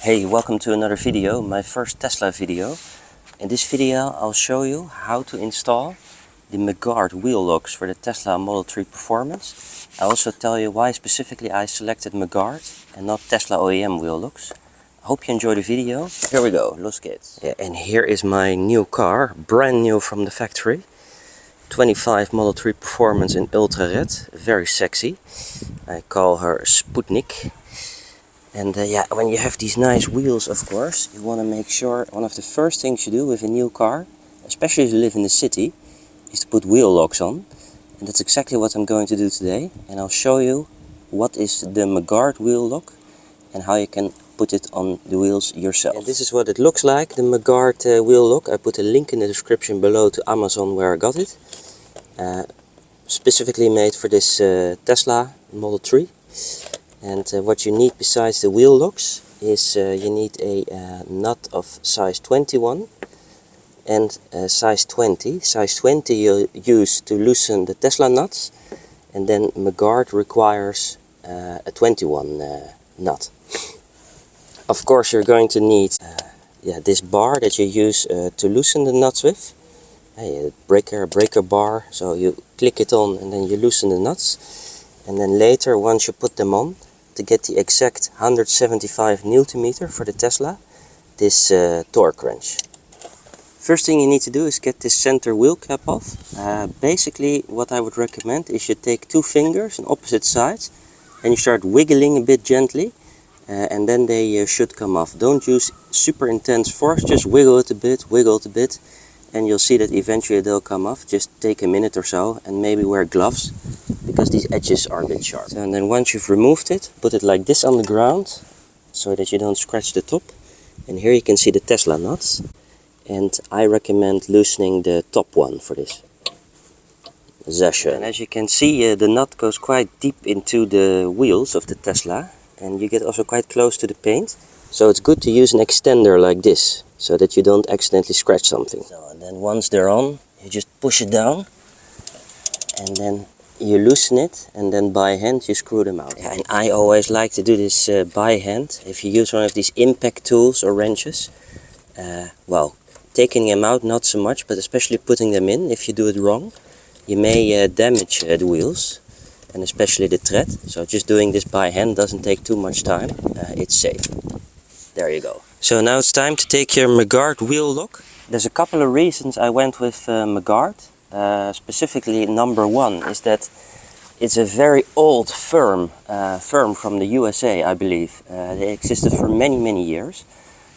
Hey, welcome to another video, my first Tesla video. In this video I'll show you how to install the McGard wheel locks for the Tesla Model 3 Performance. I'll also tell you why specifically I selected McGard and not Tesla OEM wheel locks. I hope you enjoy the video. Here we go, los geht's. Yeah, and here is my new car, brand new from the factory. 25 Model 3 Performance in Ultra Red, very sexy. I call her Sputnik. And yeah, when you have these nice wheels, of course, you want to make sure one of the first things you do with a new car, especially if you live in the city, is to put wheel locks on. And that's exactly what I'm going to do today. And I'll show you what is the McGard wheel lock and how you can put it on the wheels yourself. And this is what it looks like, the McGard wheel lock. I put a link in the description below to Amazon where I got it. Specifically made for this Tesla Model 3. And what you need besides the wheel locks is you need a nut of size 21 and size 20. Size 20 you'll use to loosen the Tesla nuts, and then McGard requires a 21 nut. Of course you're going to need this bar that you use to loosen the nuts with. A breaker bar, so you click it on and then you loosen the nuts. And then later, once you put them on, to get the exact 175 Nm for the Tesla, this torque wrench. First thing you need to do is get this center wheel cap off. Basically what I would recommend is you take two fingers on opposite sides and you start wiggling a bit gently, and then they should come off. Don't use super intense force, just wiggle it a bit, and you'll see that eventually they'll come off. Just take a minute or so and maybe wear gloves, because these edges are a bit sharp. So, and then once you've removed it, put it like this on the ground so that you don't scratch the top. And here you can see the Tesla nuts. And I recommend loosening the top one for this. Sehr schön. And as you can see, the nut goes quite deep into the wheels of the Tesla, and you get also quite close to the paint. So it's good to use an extender like this, so that you don't accidentally scratch something. So, and then once they're on, you just push it down, and then you loosen it, and then by hand you screw them out. Yeah, and I always like to do this by hand. If you use one of these impact tools or wrenches, well, taking them out not so much, but especially putting them in, if you do it wrong, you may damage the wheels, and especially the tread. So just doing this by hand doesn't take too much time, it's safe. There you go. So now it's time to take your McGard wheel lock. There's a couple of reasons I went with McGard. Specifically, number one is that it's a very old firm from the USA, I believe. They existed for many years.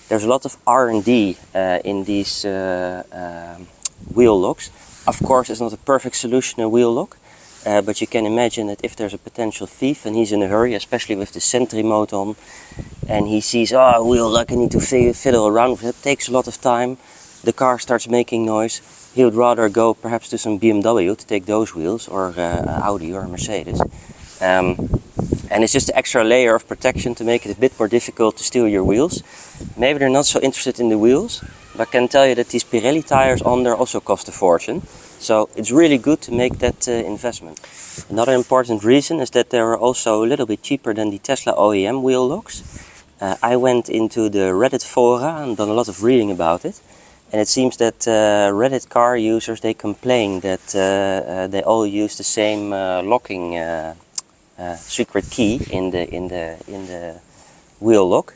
There's a lot of R&D in these wheel locks. Of course, it's not a perfect solution, a wheel lock, but you can imagine that if there's a potential thief and he's in a hurry, especially with the Sentry mode on, and he sees, oh, a wheel lock, I need to fiddle around with it. It takes a lot of time. The car starts making noise. He would rather go perhaps to some BMW to take those wheels, or Audi or Mercedes. And it's just an extra layer of protection to make it a bit more difficult to steal your wheels. Maybe they're not so interested in the wheels, but I can tell you that these Pirelli tires on there also cost a fortune. So it's really good to make that investment. Another important reason is that they are also a little bit cheaper than the Tesla OEM wheel locks. I went into the Reddit fora and done a lot of reading about it. And it seems that Reddit car users, they complain that they all use the same locking secret key in the wheel lock,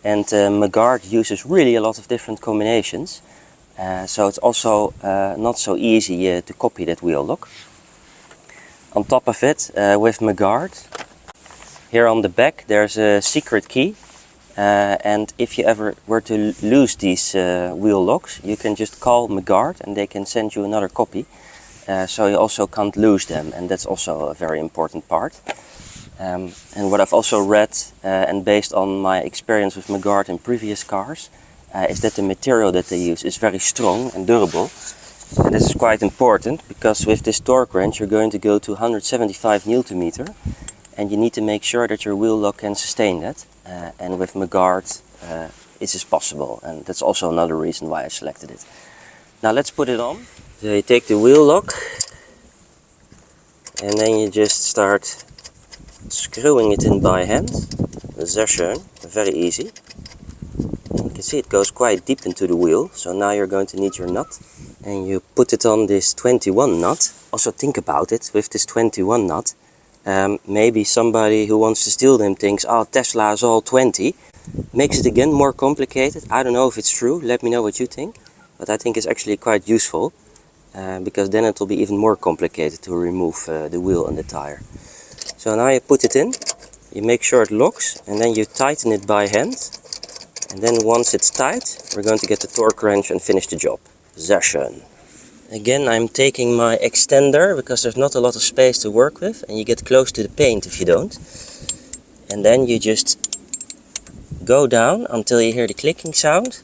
and McGard uses really a lot of different combinations. So it's also not so easy to copy that wheel lock. On top of it, with McGard, here on the back there's a secret key. And if you ever were to lose these wheel locks, you can just call McGard and they can send you another copy. So you also can't lose them, and that's also a very important part. And what I've also read, and based on my experience with McGard in previous cars, is that the material that they use is very strong and durable. And this is quite important, because with this torque wrench you're going to go to 175 Nm, and you need to make sure that your wheel lock can sustain that. And with McGard it is possible, and that's also another reason why I selected it. Now let's put it on. So you take the wheel lock and then you just start screwing it in by hand. Sehr schön, very easy. can see it goes quite deep into the wheel. So now you're going to need your nut and you put it on this 21 nut. Also think about it with this 21 nut. Maybe somebody who wants to steal them thinks, oh, Tesla is all 20. Makes it again more complicated. I don't know if it's true. Let me know what you think. But I think it's actually quite useful. Because then it will be even more complicated to remove the wheel and the tire. So now you put it in, you make sure it locks, and then you tighten it by hand. And then once it's tight, we're going to get the torque wrench and finish the job. Session. Again, I'm taking my extender because there's not a lot of space to work with, and you get close to the paint if you don't. And then you just go down until you hear the clicking sound.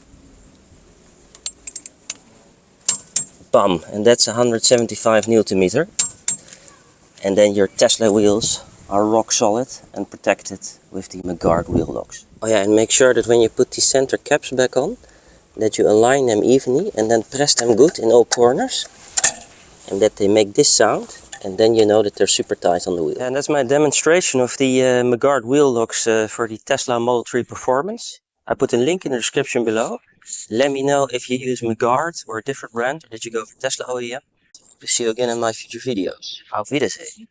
Bam, and that's 175 Newton-meter. And then your Tesla wheels are rock solid and protected with the McGard wheel locks. Oh yeah, and make sure that when you put the center caps back on, that you align them evenly and then press them good in all corners. And that they make this sound, and then you know that they're super tight on the wheel. And that's my demonstration of the McGard wheel locks for the Tesla Model 3 Performance. I put a link in the description below. Let me know if you use McGard or a different brand, or did you go for Tesla OEM. See you again in my future videos. Auf Wiedersehen.